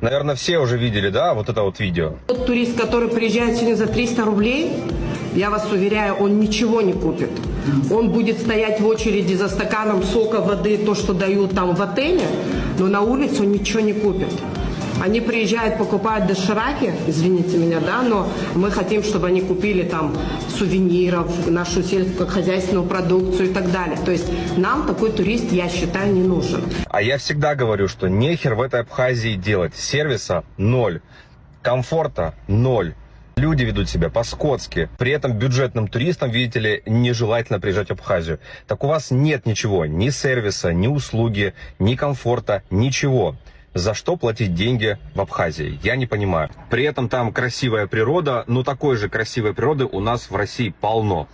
Наверное, все уже видели, да, вот это вот видео? Тот турист, который приезжает сегодня за 300 рублей, я вас уверяю, он ничего не купит. Он будет стоять в очереди за стаканом сока, воды, то, что дают там в отеле, но на улице он ничего не купит. Они приезжают, покупают дошираки, извините меня, да, но мы хотим, чтобы они купили там сувениров, нашу сельскохозяйственную продукцию и так далее. То есть нам такой турист, я считаю, не нужен. А я всегда говорю, что нехер в этой Абхазии делать. Сервиса ноль, комфорта ноль. Люди ведут себя по-скотски. При этом бюджетным туристам, видите ли, нежелательно приезжать в Абхазию. Так у вас нет ничего, ни сервиса, ни услуги, ни комфорта, ничего. За что платить деньги в Абхазии? Я не понимаю. При этом там красивая природа, но такой же красивой природы у нас в России полно.